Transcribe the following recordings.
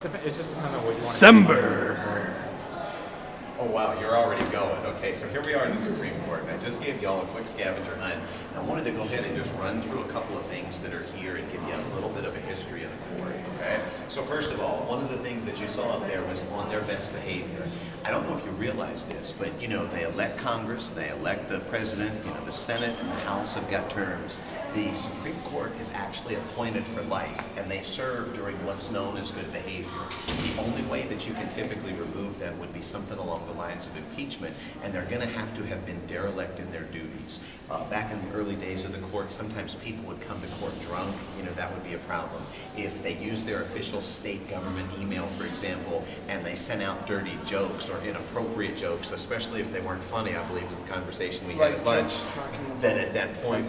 It's just depending on what you want to December. Oh wow, you're already going. Okay, so here we are in the Supreme Court, and I just gave y'all a quick scavenger hunt. And I wanted to go ahead and just run through a couple of things that are here and give you a little bit of a history of the court, okay? So first of all, one of the things that you saw up there was on their best behavior. I don't know if you realize this, but you know, they elect Congress, they elect the president, you know, the Senate and the House have got terms. The Supreme Court is actually appointed for life, and they serve during what's known as good behavior. The only way that you can typically remove them would be something along the lines of impeachment, and they're going to have been derelict in their duties. Back in the early days of the court, sometimes people would come to court drunk. You know, that would be a problem. If they used their official state government email, for example, and they sent out dirty jokes or inappropriate jokes, especially if they weren't funny, I believe was the conversation we had at lunch, then at that point,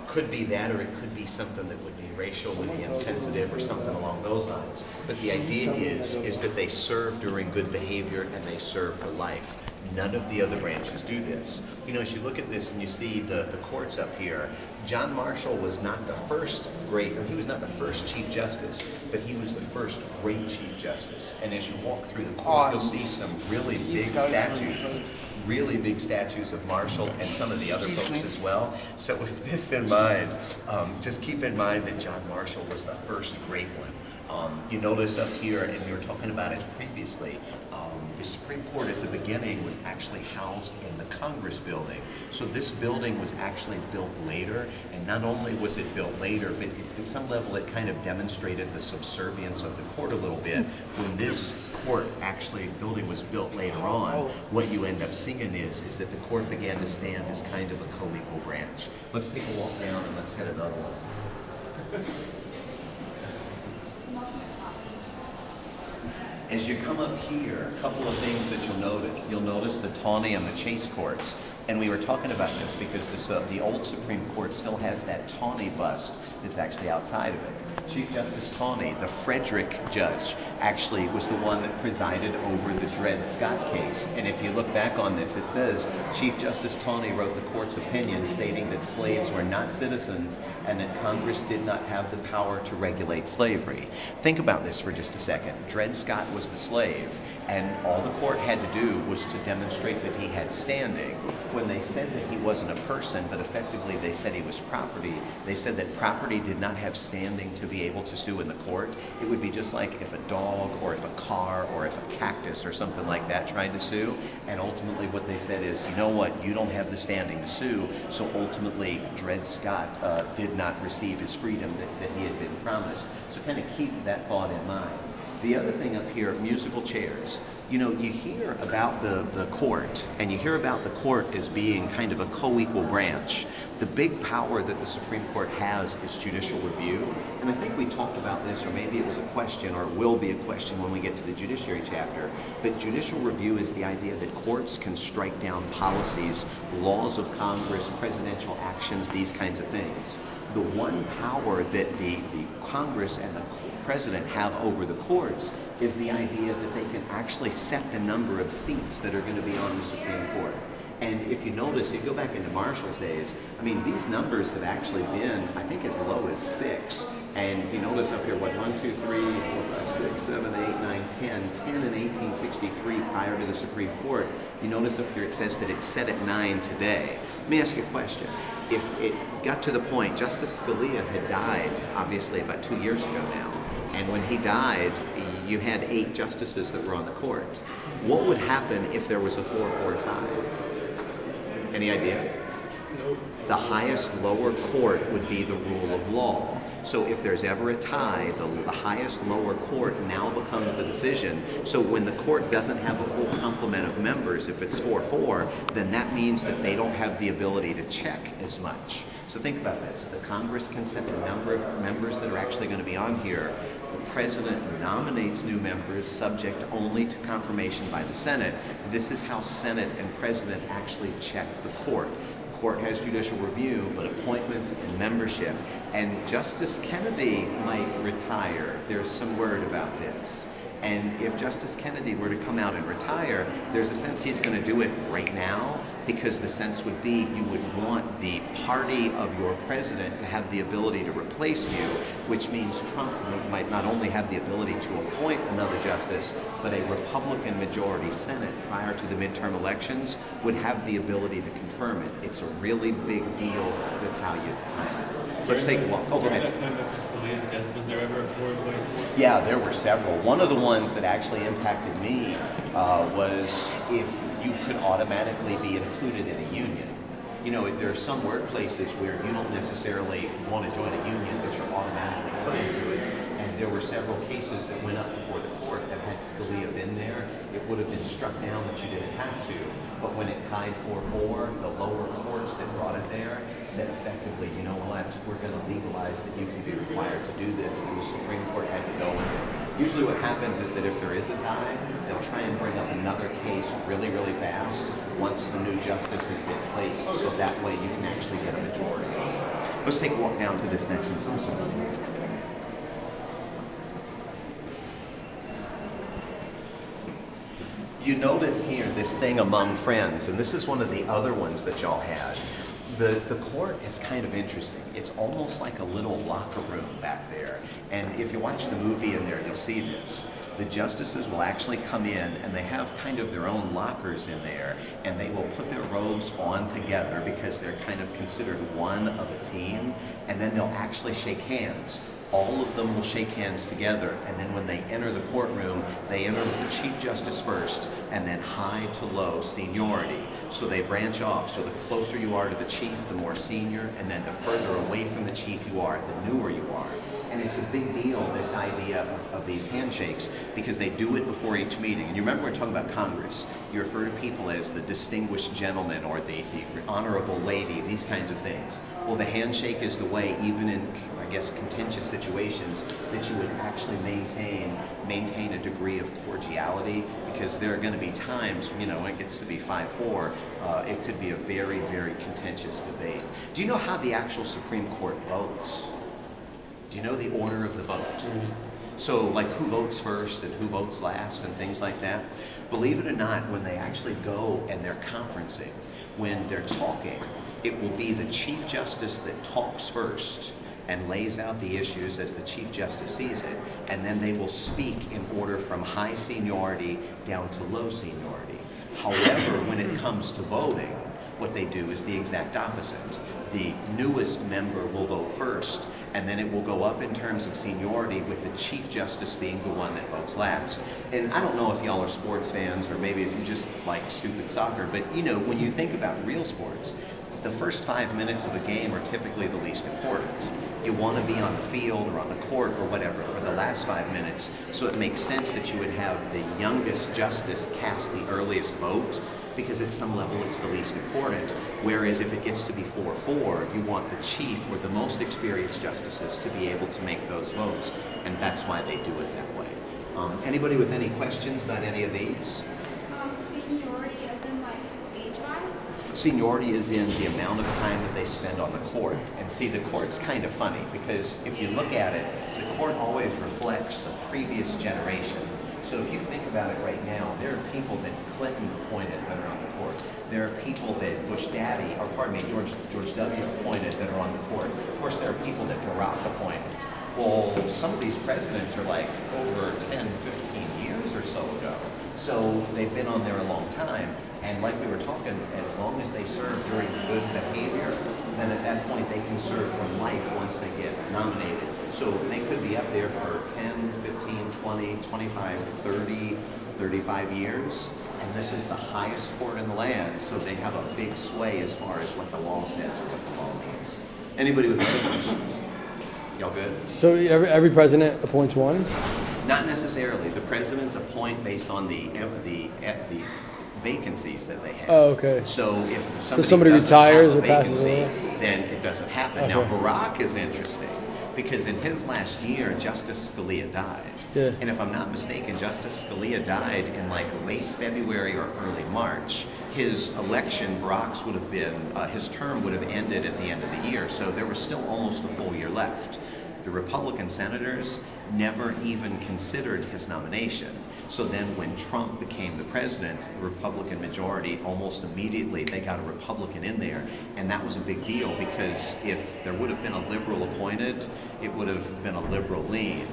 could be that, or it could be something that would be racial, would be insensitive, or something along those lines. But the idea is that they serve during good behavior and they serve for life. None of the other branches do this. You know, as you look at this and you see the courts up here, John Marshall was not the first he was not the first Chief Justice, but he was the first great Chief Justice. And as you walk through the court, you'll see some really big statues of Marshall and some of the other folks as well. So with this in mind, just keep in mind that John Marshall was the first great one. You notice up here, and we were talking about it previously, the Supreme Court at the beginning was actually housed in the Congress building. So this building was actually built later, and not only was it built later, but at some level it kind of demonstrated the subservience of the court a little bit. When this building was built later on, what you end up seeing is that the court began to stand as kind of a co-equal branch. Let's take a walk down and let's hit another one. As you come up here, a couple of things that you'll notice. You'll notice the Tawney and the Chase courts. And we were talking about this because the old Supreme Court still has that Tawney bust that's actually outside of it. Chief Justice Tawney, the Frederick judge, actually was the one that presided over the Dred Scott case. And if you look back on this, it says, Chief Justice Tawney wrote the court's opinion stating that slaves were not citizens and that Congress did not have the power to regulate slavery. Think about this for just a second. Dred Scott was the slave, and all the court had to do was to demonstrate that he had standing. When they said that he wasn't a person, but effectively they said he was property, they said that property did not have standing to be able to sue in the court. It would be just like if a dog or if a car or if a cactus or something like that tried to sue, and ultimately what they said is, you know what, you don't have the standing to sue, so ultimately Dred Scott did not receive his freedom that he had been promised. So kind of keep that thought in mind. The other thing up here, musical chairs. You know, you hear about the court, and you hear about the court as being kind of a co-equal branch. The big power that the Supreme Court has is judicial review. And I think we talked about this, or maybe it was a question, or it will be a question when we get to the judiciary chapter. But judicial review is the idea that courts can strike down policies, laws of Congress, presidential actions, these kinds of things. The one power that the Congress and the president have over the courts is the idea that they can actually set the number of seats that are going to be on the Supreme Court. And if you notice, you go back into Marshall's days, I mean, these numbers have actually been, I think, as low as 6. And you notice up here, what, 1, 2, 3, 4, 5, 6, 7, 8, 9, 10 in 1863 prior to the Supreme Court. You notice up here it says that it's set at 9 today. Let me ask you a question. If it got to the point, Justice Scalia had died, obviously, about 2 years ago now, and when he died, you had 8 justices that were on the court. What would happen if there was a 4-4 tie? Any idea? Nope. The highest lower court would be the rule of law. So if there's ever a tie, the highest lower court now becomes the decision. So when the court doesn't have a full complement of members, if it's 4-4, then that means that they don't have the ability to check as much. So think about this. The Congress can set the number of members that are actually going to be on here. The president nominates new members subject only to confirmation by the Senate. This is how Senate and president actually check the court. The court has judicial review, but appointments and membership. And Justice Kennedy might retire. There's some word about this. And if Justice Kennedy were to come out and retire, there's a sense he's going to do it right now, because the sense would be you would want the party of your president to have the ability to replace you, which means Trump might not only have the ability to appoint another justice, but a Republican majority Senate prior to the midterm elections would have the ability to confirm it. It's a really big deal with how you time it. Let's take a walk. Oh, go ahead. That time after Scalia's death, was there ever a four-way? Yeah, there were several. One of the ones that actually impacted me was if you could automatically be included in a union. You know, there are some workplaces where you don't necessarily want to join a union, but you're automatically put into it. And there were several cases that went up before the court that had Scalia been there, it would have been struck down that you didn't have to. But when it tied 4-4, the lower courts that brought it there said effectively, you know what, we're going to legalize that you can be required to do this, and the Supreme Court had to go with it. Usually what happens is that if there is a tie, they'll try and bring up another case really, really fast once the new justice has been placed, so that way you can actually get a majority. Let's take a walk down to this next one. You notice here this thing among friends, and this is one of the other ones that y'all had. The court is kind of interesting. It's almost like a little locker room back there. And if you watch the movie in there, you'll see this. The justices will actually come in and they have kind of their own lockers in there, and they will put their robes on together because they're kind of considered one of a team, and then they'll actually shake hands. All of them will shake hands together, and then when they enter the courtroom, they enter with the Chief Justice first, and then high to low seniority. So they branch off, so the closer you are to the chief, the more senior, and then the further away from the chief you are, the newer you are. And it's a big deal, this idea of these handshakes, because they do it before each meeting. And you remember we're talking about Congress. You refer to people as the distinguished gentleman or the honorable lady, these kinds of things. Well, the handshake is the way, even in, I guess, contentious situations, that you would actually maintain a degree of cordiality, because there are going to be times, you know, when it gets to be 5-4, it could be a very, very contentious debate. Do you know how the actual Supreme Court votes? Do you know the order of the vote? So like who votes first and who votes last and things like that? Believe it or not, when they actually go and they're conferencing, when they're talking, it will be the Chief Justice that talks first and lays out the issues as the Chief Justice sees it, and then they will speak in order from high seniority down to low seniority. However, when it comes to voting, what they do is the exact opposite. The newest member will vote first, and then it will go up in terms of seniority, with the Chief Justice being the one that votes last. And I don't know if y'all are sports fans, or maybe if you just like stupid soccer, but you know, when you think about real sports, the first 5 minutes of a game are typically the least important. You want to be on the field or on the court or whatever for the last 5 minutes, so it makes sense that you would have the youngest justice cast the earliest vote, because at some level it's the least important. Whereas if it gets to be 4-4, you want the chief or the most experienced justices to be able to make those votes, and that's why they do it that way. Anybody with any questions about any of these? Seniority as in like age-wise? Seniority is in the amount of time that they spend on the court. And see, the court's kind of funny, because if you look at it, the court always reflects the previous generation. So if you think about it right now, there are people that Clinton appointed that are on the court. There are people that George W. appointed that are on the court. Of course, there are people that Barack appointed. Well, some of these presidents are like over 10, 15 years or so ago. So they've been on there a long time. And like we were talking, as long as they serve during good behavior, then at that point they can serve for life once they get nominated. So they could be up there for 10, 15, 20, 25, 30, 35 years. And this is the highest court in the land, so they have a big sway as far as what the law says or what the law means. Anybody with other questions? Y'all good? So every president appoints one? Not necessarily. The presidents appoint based on the vacancies that they have. Oh, okay. So if somebody doesn't retires have or a passes vacancy, away? then it doesn't happen. Okay. Now Barack is interesting, because in his last year, Justice Scalia died. Yeah. And if I'm not mistaken, Justice Scalia died in like late February or early March. His election, Barack's would have been, his term would have ended at the end of the year, so there was still almost a full year left. The the Republican senators never even considered his nomination. So then when Trump became the president, the Republican majority, almost immediately, they got a Republican in there. And that was a big deal because if there would have been a liberal appointed, it would have been a liberal lean.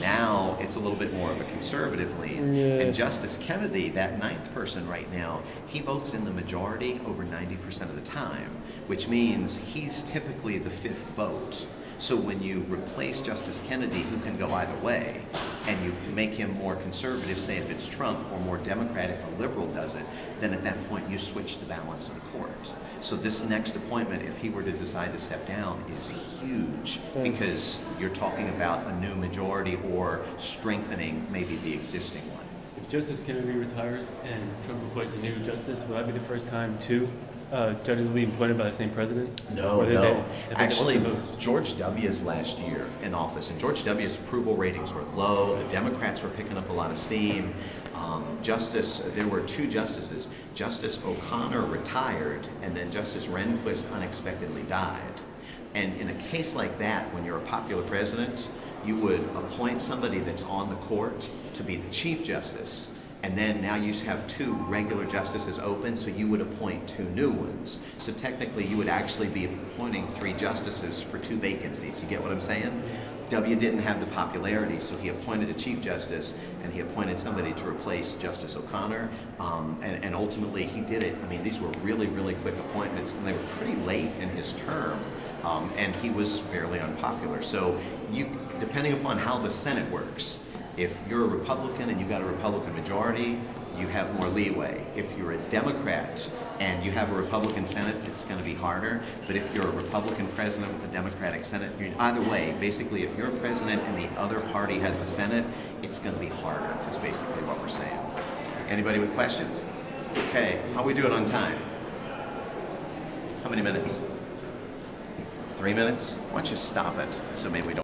Now it's a little bit more of a conservative lean. Yeah. And Justice Kennedy, that ninth person right now, he votes in the majority over 90% of the time, which means he's typically the fifth vote. So when you replace Justice Kennedy, who can go either way, and you make him more conservative, say if it's Trump, or more Democrat if a liberal does it, then at that point you switch the balance of the court. So this next appointment, if he were to decide to step down, is huge because you're talking about a new majority or strengthening maybe the existing one. If Justice Kennedy retires and Trump appoints a new justice, will that be the first time two judges will be appointed by the same president? No, Or did no. they- Actually, what's the most? George W.'s last year in office, and George W.'s approval ratings were low. The Democrats were picking up a lot of steam. There were two justices. Justice O'Connor retired, and then Justice Rehnquist unexpectedly died. And in a case like that, when you're a popular president, you would appoint somebody that's on the court to be the chief justice. And then now you have two regular justices open, so you would appoint two new ones. So technically you would actually be appointing three justices for two vacancies. You get what I'm saying? W didn't have the popularity, so he appointed a chief justice and he appointed somebody to replace Justice O'Connor. And ultimately he did it. I mean, these were really, really quick appointments, and they were pretty late in his term. And he was fairly unpopular. So depending upon how the Senate works, if you're a Republican and you got a Republican majority, you have more leeway. If you're a Democrat and you have a Republican Senate, it's going to be harder. But if you're a Republican president with a Democratic Senate, either way, basically if you're a president and the other party has the Senate, it's going to be harder, is basically what we're saying. Anybody with questions? Okay, how are we doing on time? How many minutes? 3 minutes? Why don't you stop it so maybe we don't